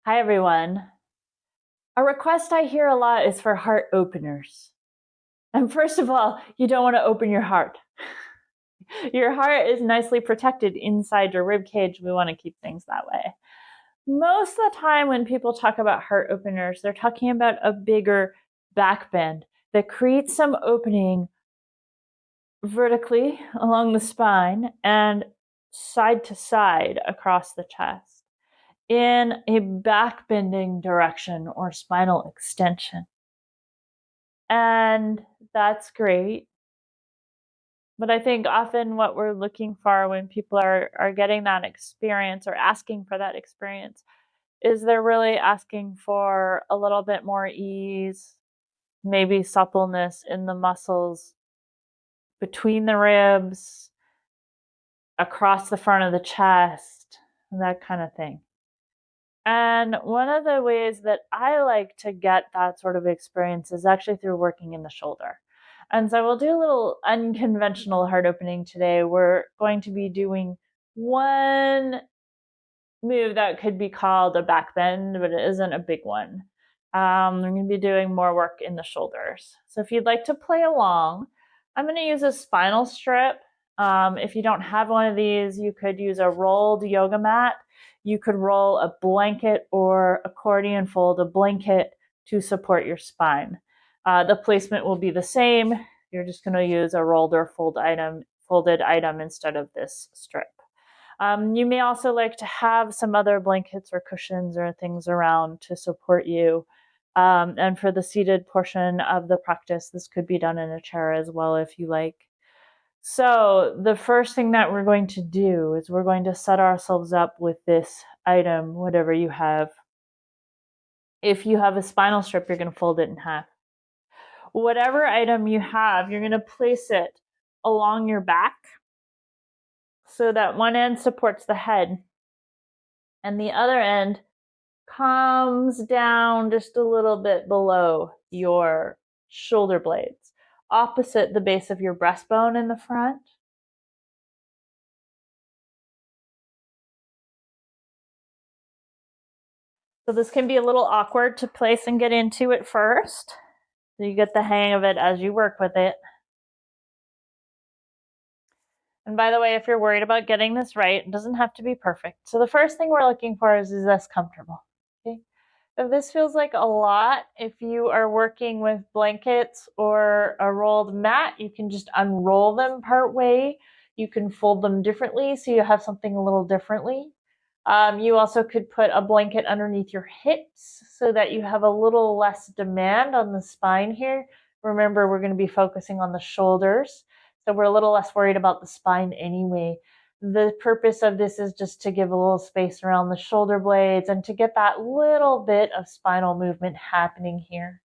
Hi, everyone. A request I hear a lot is for heart openers. And first of all, you don't want to open your heart. Your heart is nicely protected inside your rib cage. We want to keep things that way. Most of the time, when people talk about heart openers, they're talking about a bigger back bend that creates some opening vertically along the spine and side to side across the chest in a back bending direction or spinal extension. And that's great. But I think often what we're looking for when people are getting that experience or asking for that experience is they're really asking for a little bit more ease, maybe suppleness in the muscles between the ribs, across the front of the chest, that kind of thing. And one of the ways that I like to get that sort of experience is actually through working in the shoulder. And so we'll do a little unconventional heart opening today. We're going to be doing one move that could be called a back bend, but it isn't a big one. We're going to be doing more work in the shoulders. So if you'd like to play along, I'm going to use a spinal strip. If you don't have one of these, you could use a rolled yoga mat. You could roll a blanket or accordion fold a blanket to support your spine. The placement will be the same. You're just going to use a rolled or folded item instead of this strip. You may also like to have some other blankets or cushions or things around to support you. And for the seated portion of the practice, this could be done in a chair as well if you like. So the first thing that we're going to do is we're going to set ourselves up with this item, whatever you have. If you have a spinal strip, you're going to fold it in half. Whatever item you have, you're going to place it along your back so that one end supports the head and the other end comes down just a little bit below your shoulder blades, opposite the base of your breastbone in the front. So this can be a little awkward to place and get into at first. So you get the hang of it as you work with it. And by the way, if you're worried about getting this right, it doesn't have to be perfect. So the first thing we're looking for is this comfortable? Okay. If this feels like a lot, if you are working with blankets or a rolled mat, you can just unroll them part way. You can fold them differently so you have something a little differently. You also could put a blanket underneath your hips so that you have a little less demand on the spine here. Remember, we're going to be focusing on the shoulders, so we're a little less worried about the spine anyway. The purpose of this is just to give a little space around the shoulder blades and to get that little bit of spinal movement happening here.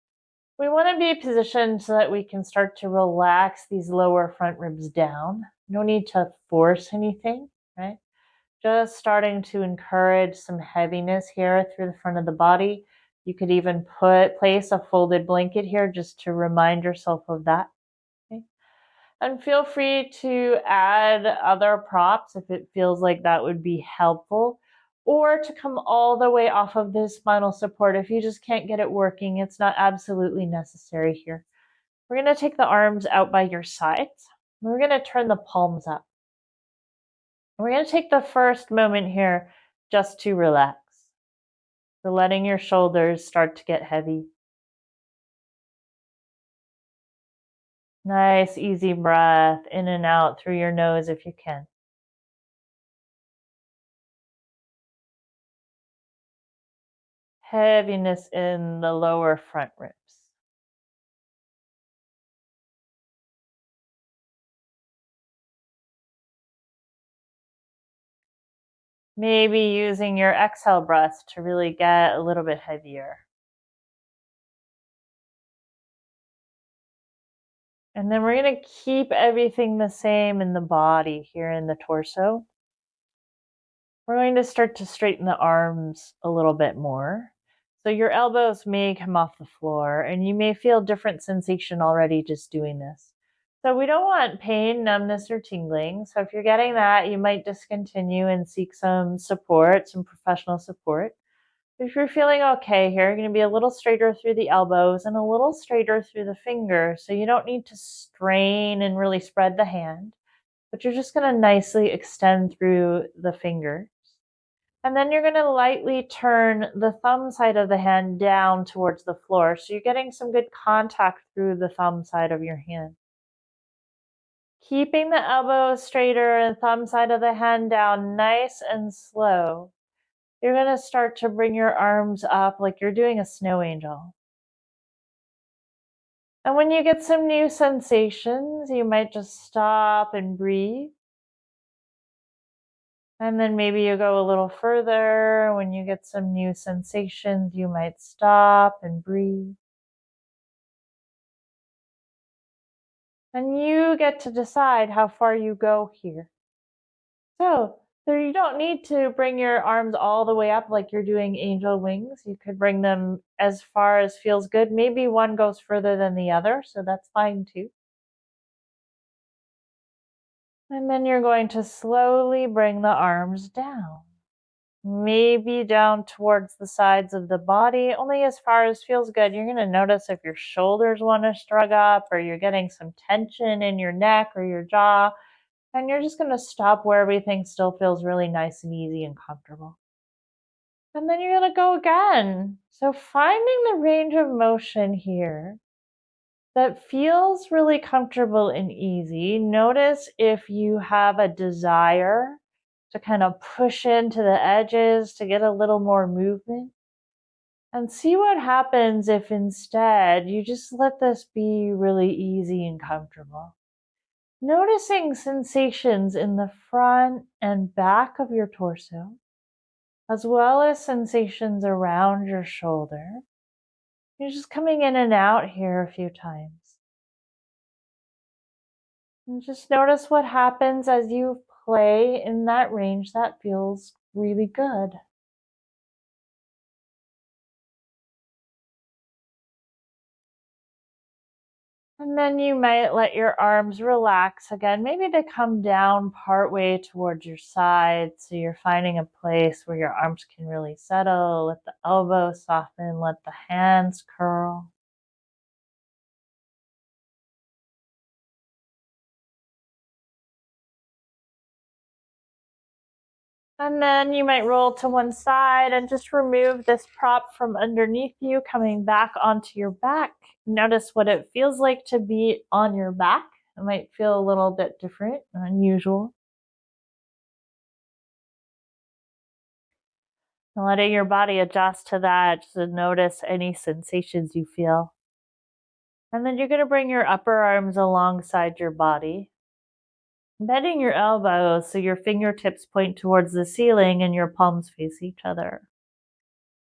We want to be positioned so that we can start to relax these lower front ribs down. No need to force anything, right? Just starting to encourage some heaviness here through the front of the body. You could even place a folded blanket here just to remind yourself of that. Okay? And feel free to add other props if it feels like that would be helpful, or to come all the way off of this spinal support. If you just can't get it working, it's not absolutely necessary here. We're going to take the arms out by your sides. We're going to turn the palms up. We're going to take the first moment here just to relax. So letting your shoulders start to get heavy. Nice, easy breath in and out through your nose if you can. Heaviness in the lower front ribs. Maybe using your exhale breaths to really get a little bit heavier. And then we're going to keep everything the same in the body here in the torso. We're going to start to straighten the arms a little bit more. So your elbows may come off the floor and you may feel different sensation already just doing this. So we don't want pain, numbness, or tingling. So if you're getting that, you might discontinue and seek some support, some professional support. If you're feeling okay here, you're going to be a little straighter through the elbows and a little straighter through the fingers. So you don't need to strain and really spread the hand, but you're just going to nicely extend through the fingers. And then you're going to lightly turn the thumb side of the hand down towards the floor. So you're getting some good contact through the thumb side of your hand. Keeping the elbows straighter and thumb side of the hand down nice and slow. You're going to start to bring your arms up like you're doing a snow angel. And when you get some new sensations, you might just stop and breathe. And then maybe you go a little further. When you get some new sensations, you might stop and breathe. And you get to decide how far you go here. So you don't need to bring your arms all the way up like you're doing angel wings. You could bring them as far as feels good. Maybe one goes further than the other, so that's fine too. And then you're going to slowly bring the arms down. Maybe down towards the sides of the body, only as far as feels good. You're going to notice if your shoulders want to shrug up or you're getting some tension in your neck or your jaw. And you're just going to stop where everything still feels really nice and easy and comfortable. And then you're going to go again. So finding the range of motion here that feels really comfortable and easy. Notice if you have a desire to kind of push into the edges to get a little more movement. And see what happens if instead you just let this be really easy and comfortable. Noticing sensations in the front and back of your torso, as well as sensations around your shoulder. You're just coming in and out here a few times. And just notice what happens as you play in that range that feels really good. And then you might let your arms relax again. Maybe they come down partway towards your side. So you're finding a place where your arms can really settle. Let the elbows soften. Let the hands curl. And then you might roll to one side and just remove this prop from underneath you, coming back onto your back. Notice what it feels like to be on your back. It might feel a little bit different and unusual. And letting your body adjust to that, just to notice any sensations you feel. And then you're going to bring your upper arms alongside your body, bending your elbows so your fingertips point towards the ceiling and your palms face each other.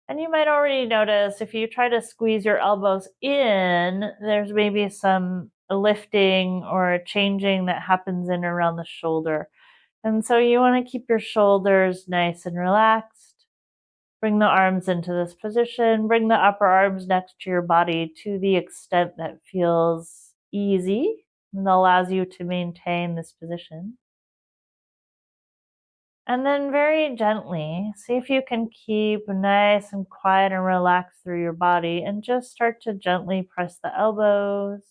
And you might already notice if you try to squeeze your elbows in, there's maybe some lifting or changing that happens in around the shoulder. And so you want to keep your shoulders nice and relaxed. Bring the arms into this position. Bring the upper arms next to your body to the extent that feels easy and allows you to maintain this position. And then very gently, see if you can keep nice and quiet and relaxed through your body and just start to gently press the elbows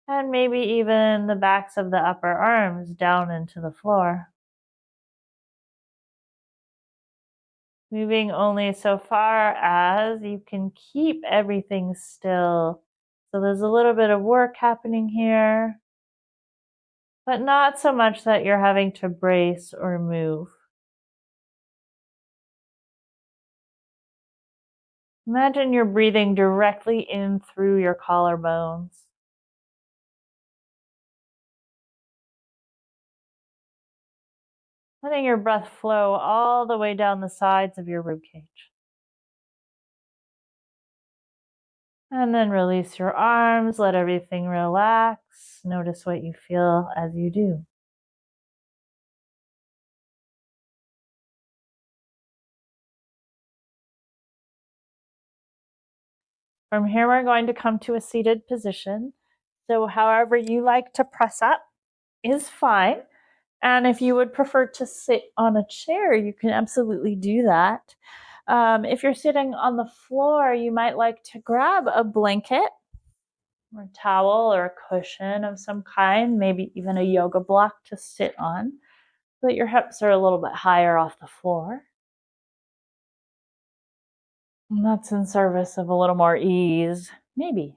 and maybe even the backs of the upper arms down into the floor. Moving only so far as you can keep everything still. So there's a little bit of work happening here, but not so much that you're having to brace or move. Imagine you're breathing directly in through your collarbones. Letting your breath flow all the way down the sides of your ribcage. And then release your arms, let everything relax. Notice what you feel as you do. From here, we're going to come to a seated position. So however you like to press up is fine. And if you would prefer to sit on a chair, you can absolutely do that. If you're sitting on the floor, you might like to grab a blanket or towel or a cushion of some kind, maybe even a yoga block to sit on, so that your hips are a little bit higher off the floor. And that's in service of a little more ease, maybe.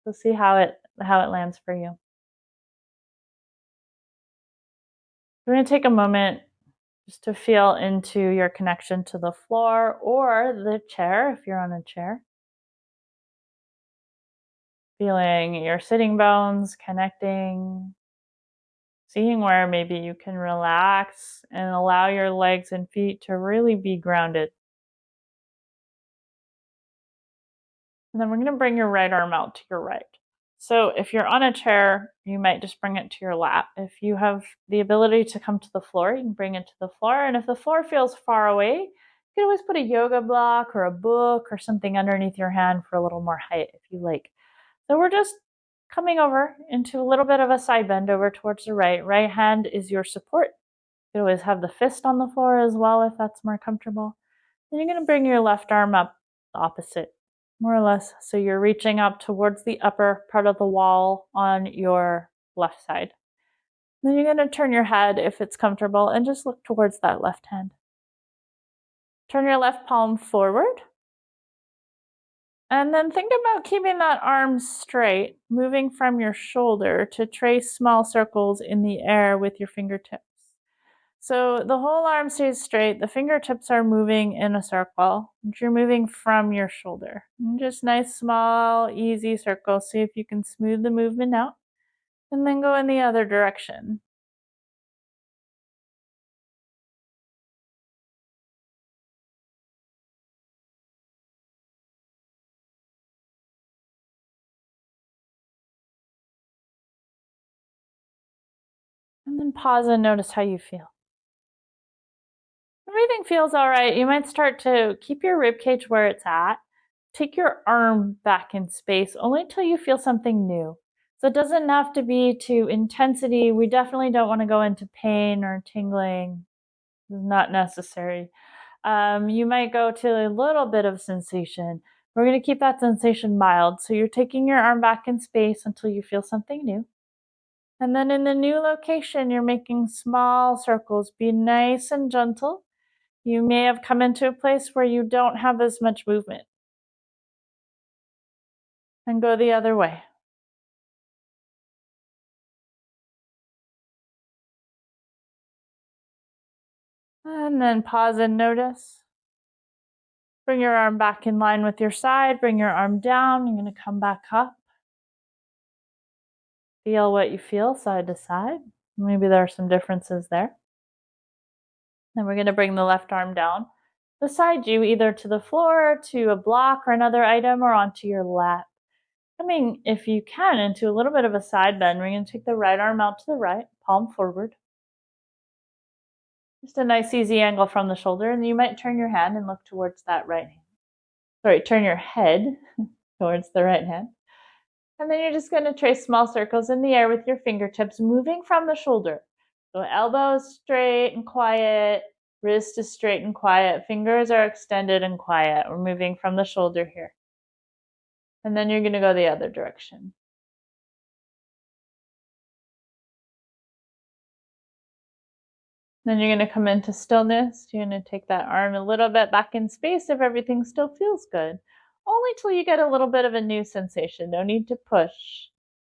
So see how it lands for you. We're going to take a moment just to feel into your connection to the floor or the chair if you're on a chair. Feeling your sitting bones connecting, seeing where maybe you can relax and allow your legs and feet to really be grounded. And then we're going to bring your right arm out to your right. So if you're on a chair, you might just bring it to your lap. If you have the ability to come to the floor, you can bring it to the floor. And if the floor feels far away, you can always put a yoga block or a book or something underneath your hand for a little more height if you like. So we're just coming over into a little bit of a side bend over towards the right. Right hand is your support. You can always have the fist on the floor as well if that's more comfortable. Then you're going to bring your left arm up the opposite, more or less. So you're reaching up towards the upper part of the wall on your left side. Then you're going to turn your head if it's comfortable and just look towards that left hand. Turn your left palm forward. And then think about keeping that arm straight, moving from your shoulder to trace small circles in the air with your fingertips. So the whole arm stays straight. The fingertips are moving in a circle. And you're moving from your shoulder. And just nice, small, easy circles. See if you can smooth the movement out. And then go in the other direction. And then pause and notice how you feel. Everything feels all right. You might start to keep your rib cage where it's at. Take your arm back in space only until you feel something new. So it doesn't have to be to intensity. We definitely don't want to go into pain or tingling. It's not necessary. You might go to a little bit of sensation. We're going to keep that sensation mild. So you're taking your arm back in space until you feel something new. And then in the new location, you're making small circles. Be nice and gentle. You may have come into a place where you don't have as much movement. And go the other way. And then pause and notice. Bring your arm back in line with your side. Bring your arm down. You're going to come back up. Feel what you feel side to side. Maybe there are some differences there. Then we're going to bring the left arm down beside you, either to the floor, to a block or another item, or onto your lap. Coming, if you can, into a little bit of a side bend. We're going to take the right arm out to the right, palm forward. Just a nice easy angle from the shoulder, and you might turn your hand and look towards that right hand. Sorry, turn your head towards the right hand. And then you're just going to trace small circles in the air with your fingertips, moving from the shoulder. So elbow is straight and quiet, wrist is straight and quiet, fingers are extended and quiet. We're moving from the shoulder here. And then you're going to go the other direction. Then you're going to come into stillness. You're going to take that arm a little bit back in space if everything still feels good. Only till you get a little bit of a new sensation. No need to push.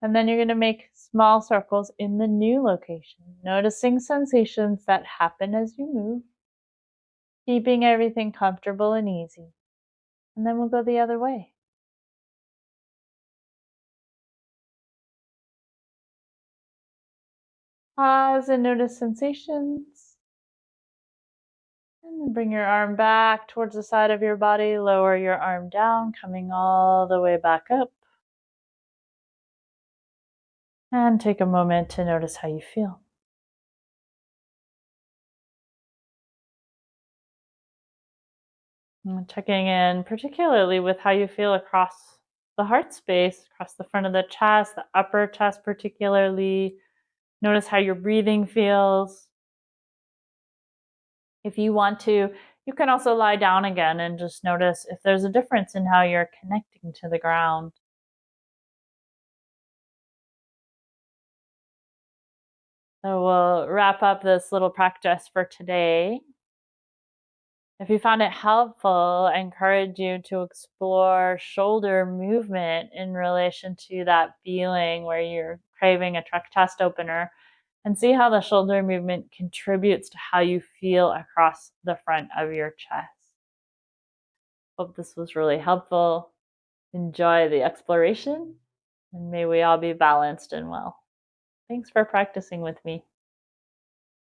And then you're going to make small circles in the new location, noticing sensations that happen as you move, keeping everything comfortable and easy. And then we'll go the other way. Pause and notice sensations. And then bring your arm back towards the side of your body. Lower your arm down, coming all the way back up. And take a moment to notice how you feel. And checking in particularly with how you feel across the heart space, across the front of the chest, the upper chest particularly. Notice how your breathing feels. If you want to, You can also lie down again and just notice if there's a difference in how you're connecting to the ground. So we'll wrap up this little practice for today. If you found it helpful, I encourage you to explore shoulder movement in relation to that feeling where you're craving a truck chest opener and see how the shoulder movement contributes to how you feel across the front of your chest. Hope this was really helpful. Enjoy the exploration, and may we all be balanced and well. Thanks for practicing with me.